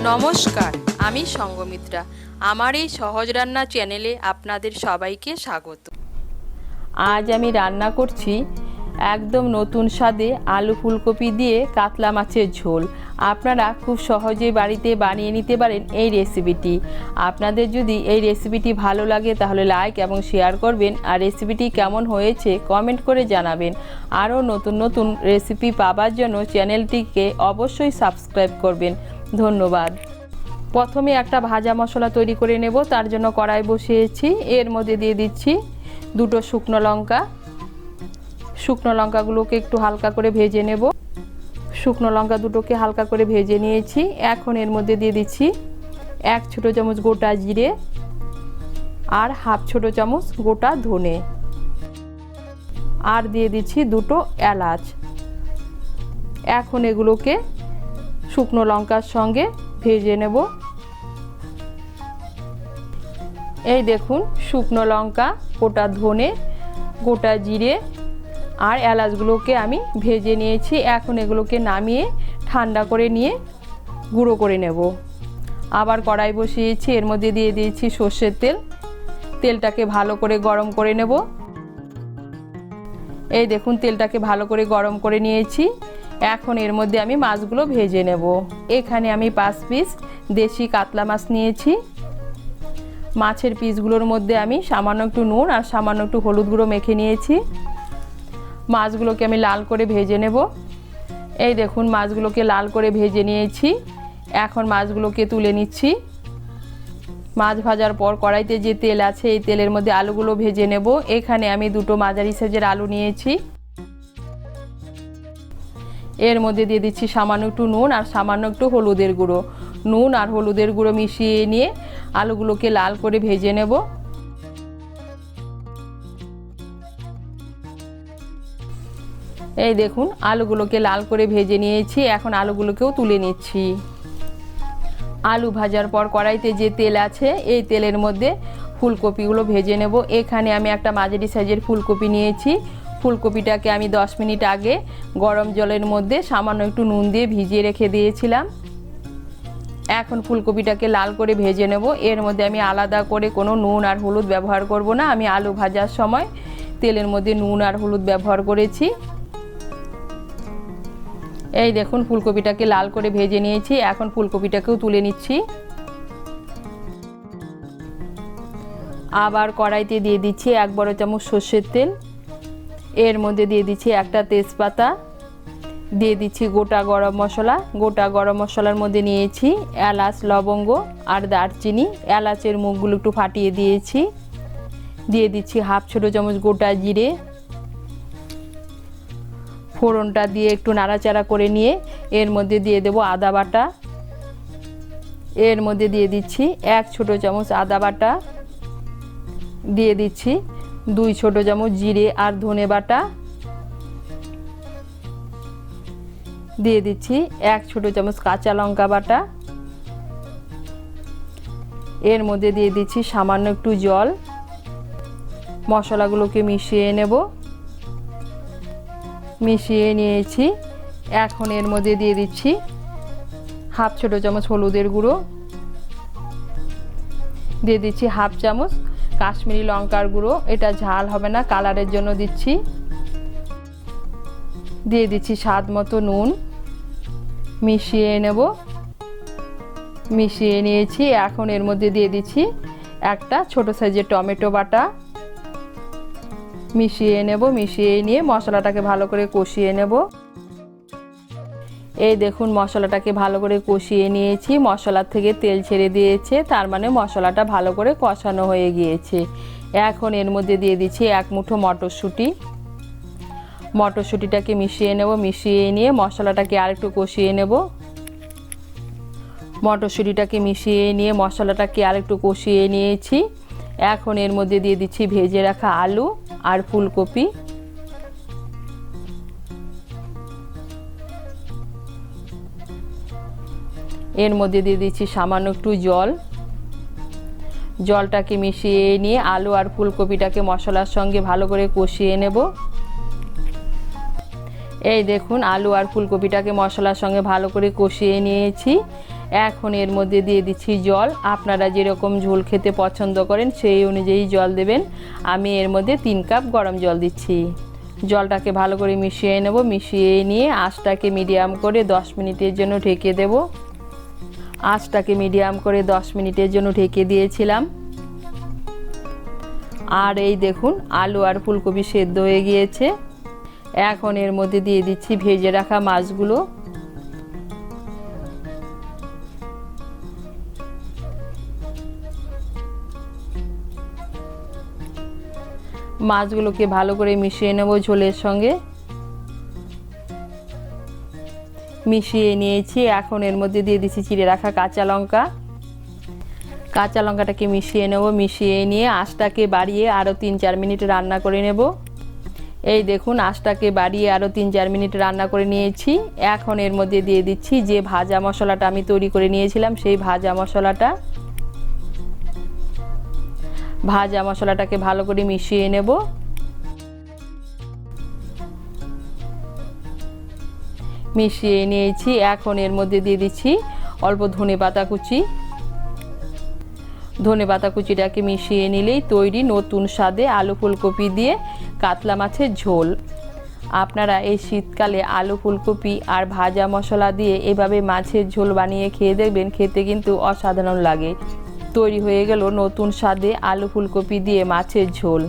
নমস্কার, আমি সঙ্গমিত্রা। আমার এই সহজ রান্না চ্যানেলে আপনাদের সবাইকে স্বাগত। আজ আমি রান্না করছি একদম নতুন স্বাদে আলু ফুলকপি দিয়ে কাতলা মাছের ঝোল। আপনারা খুব সহজেই বাড়িতে বানিয়ে নিতে পারেন এই রেসিপিটি। আপনাদের যদি এই রেসিপিটি ভালো লাগে তাহলে লাইক এবং শেয়ার করবেন, আর রেসিপিটি কেমন হয়েছে কমেন্ট করে জানাবেন। আরও নতুন নতুন রেসিপি পাওয়ার জন্য চ্যানেলটিকে অবশ্যই সাবস্ক্রাইব করবেন। ধন্যবাদ। প্রথমে একটা ভাজা মশলা তৈরি করে নেব। তার জন্য কড়াই বসিয়েছি, এর মধ্যে দিয়ে দিচ্ছি দুটো শুকনো লঙ্কা। শুকনো লঙ্কাগুলোকে একটু হালকা করে ভেজে নেব। শুকনো লঙ্কা দুটোকে হালকা করে ভেজে নিয়েছি। এখন এর মধ্যে দিয়ে দিচ্ছি 1 ছোটো চামচ গোটা জিরে আর হাফ ছোটো চামচ গোটা ধনে, আর দিয়ে দিচ্ছি দুটো এলাচ। এখন এগুলোকে শুকনো লঙ্কার সঙ্গে ভেজে নেব। এই দেখুন, শুকনো লঙ্কা, গোটা ধনে, গোটা জিরে আর এলাচগুলোকে আমি ভেজে নিয়েছি। এখন এগুলোকে নামিয়ে ঠান্ডা করে নিয়ে গুঁড়ো করে নেব। আবার কড়াই বসিয়েছি, এর মধ্যে দিয়ে দিয়েছি সর্ষের তেল। তেলটাকে ভালো করে গরম করে নেব। এই দেখুন, তেলটাকে ভালো করে গরম করে নিয়েছি। এখন এর মধ্যে আমি মাছগুলো ভেজে নেব। এখানে আমি 5 পিস দেশি কাতলা মাছ নিয়েছি। মাছের পিসগুলোর মধ্যে আমি সামান্য একটু নুন আর সামান্য একটু হলুদ গুঁড়ো মেখে নিয়েছি। মাছগুলোকে আমি লাল করে ভেজে নেব। এই দেখুন, মাছগুলোকে লাল করে ভেজে নিয়েছি। এখন মাছগুলোকে তুলে নিচ্ছি। মাছ ভাজার পর কড়াইতে যে তেল আছে এই তেলের মধ্যে আলুগুলো ভেজে নেব। এখানে আমি দুটো মাঝারি সাইজের আলু নিয়েছি। এর মধ্যে দিয়ে দিচ্ছি সামান্য একটু নুন আর সামান্য একটু হলুদের গুঁড়ো। নুন আর হলুদের গুঁড়ো মিশিয়ে নিয়ে আলুগুলোকে লাল করে ভেজে নেব। এই দেখুন, আলুগুলোকে লাল করে ভেজে নিয়েছি। এখন আলুগুলোকেও তুলে নিচ্ছি। আলু ভাজার পর কড়াইতে যে তেল আছে এই তেলের মধ্যে ফুলকপিগুলো ভেজে নেব। এখানে আমি একটা মাঝারি সাইজের ফুলকপি নিয়েছি। ফুলকপিটাকে আমি 10 মিনিট আগে গরম জলের মধ্যে সামান্য একটু নুন দিয়ে ভিজিয়ে রেখে দিয়েছিলাম। এখন ফুলকপিটাকে লাল করে ভেজে নেব। এর মধ্যে আমি আলাদা করে কোনো নুন আর হলুদ ব্যবহার করব না। আমি আলু ভাজার সময় তেলের মধ্যে নুন আর হলুদ ব্যবহার করেছি। এই দেখুন, ফুলকপিটাকে লাল করে ভেজে নিয়েছি। এখন ফুলকপিটাকেও তুলে নিচ্ছি। আবার কড়াইতে দিয়ে দিচ্ছি 1 বড় চামচ সর্ষের তেল। এর মধ্যে দিয়ে দিচ্ছি একটা তেজপাতা, দিয়ে দিচ্ছি গোটা গরম মশলা। গোটা গরম মশলার মধ্যে নিয়েছি এলাচ, লবঙ্গ আর দারচিনি। এলাচের মুখগুলো একটু ফাটিয়ে দিয়েছি। দিয়ে দিচ্ছি হাফ ছোটো চামচ গোটা জিরে। ফোড়নটা দিয়ে একটু নাড়াচাড়া করে নিয়ে এর মধ্যে দিয়ে দেব আদা বাটা। এর মধ্যে দিয়ে দিচ্ছি 1 ছোটো চামচ আদা বাটা। দিয়ে দিচ্ছি 2 ছোটো চামচ জিরে আর ধনে বাটা। দিয়ে দিচ্ছি 1 ছোটো চামচ কাঁচা লঙ্কা বাটা। এর মধ্যে দিয়ে দিচ্ছি সামান্য একটু জল। মশলাগুলোকে মিশিয়ে নেব। মিশিয়ে নিয়েছি। এখন এর মধ্যে দিয়ে দিচ্ছি হাফ ছোটো চামচ হলুদের গুঁড়ো। দিয়ে দিচ্ছি হাফ চামচ কাশ্মীরি লঙ্কার গুঁড়ো। এটা ঝাল হবে না, কালারের জন্য দিচ্ছি। দিয়ে দিচ্ছি স্বাদ মতো নুন। মিশিয়ে নেব। মিশিয়ে নিয়েছি। এখন এর মধ্যে দিয়ে দিচ্ছি একটা ছোট সাইজের টমেটো বাটা। মিশিয়ে নেব। মিশিয়ে নিয়ে মশলাটাকে ভালো করে কষিয়ে নেব। এই দেখুন, মশলাটাকে ভালো করে কষিয়ে নিয়েছি। মশলা থেকে তেল ছেড়ে দিয়েছে, তার মানে মশলাটা ভালো করে কষানো হয়ে গিয়েছে। এখন এর মধ্যে দিয়ে দিচ্ছি 1 মুঠো মটরশুঁটি। মটরশুঁটিটাকে মিশিয়ে নেব। মিশিয়ে নিয়ে মশলাটাকে আরেকটু কষিয়ে নেব। মটরশুঁটিটাকে মিশিয়ে নিয়ে মশলাটাকে আরেকটু কষিয়ে নিয়েছি। এখন এর মধ্যে দিয়ে দিচ্ছি ভেজে রাখা আলু আর ফুলকপি। এর মধ্যে দিয়ে দিচ্ছি সামান্য একটু জল। জলটাকে মিশিয়ে নিয়ে আলু আর ফুলকপিটাকে মশলার সঙ্গে ভালো করে কষিয়ে নেব। এই দেখুন, আলু আর ফুলকপিটাকে মশলার সঙ্গে ভালো করে কষিয়ে নিয়েছি। এখন এর মধ্যে দিয়ে দিচ্ছি জল। আপনারা যেরকম ঝোল খেতে পছন্দ করেন সেই অনুযায়ী জল দেবেন। আমি এর মধ্যে 3 কাপ গরম জল দিচ্ছি। জলটাকে ভালো করে মিশিয়ে নেব। মিশিয়ে নিয়ে আঁচটাকে মিডিয়াম করে 10 মিনিটের জন্য ঢেকে দেব। আঁচটাকে মিডিয়াম করে 10 মিনিটের জন্য ঢেকে দিয়েছিলাম। আর এই দেখুন আলু আর ফুলকপি সেদ্ধ হয়ে গিয়েছে। এখন এর মধ্যে দিয়ে দিচ্ছি ভেজে রাখা মাছগুলো। মাছগুলোকে ভালো করে মিশিয়ে নেব ঝোলের সঙ্গে। মিশিয়ে নিয়েছি। এখন এর মধ্যে দিয়ে দিচ্ছি চিড়ে রাখা কাঁচা লঙ্কা। কাঁচা লঙ্কাটাকে মিশিয়ে নেব। মিশিয়ে নিয়ে আঁচটাকে বাড়িয়ে আরও 3-4 মিনিট রান্না করে নেব। এই দেখুন আঁচটাকে বাড়িয়ে আরও 3-4 মিনিট রান্না করে নিয়েছি। এখন এর মধ্যে দিয়ে দিচ্ছি যে ভাজা মশলাটা আমি তৈরি করে নিয়েছিলাম সেই ভাজা মশলাটা। ভাজা মশলাটাকে ভালো করে মিশিয়ে নেব। মিশিয়ে নিয়েছি। এখন এর মধ্যে দিয়ে দিচ্ছি অল্প ধনেপাতা কুচি। ধনেপাতা কুচিটাকে মিশিয়ে নিলেই তৈরি নতুন স্বাদে আলু ফুলকপি দিয়ে কাতলা মাছের ঝোল। আপনারা এই শীতকালে আলু ফুলকপি আর ভাজা মশলা দিয়ে এভাবে মাছের ঝোল বানিয়ে খেয়ে দেখবেন, খেতে কিন্তু অসাধারণ লাগে। তৈরি হয়ে গেল নতুন স্বাদে আলু ফুলকপি দিয়ে মাছের ঝোল।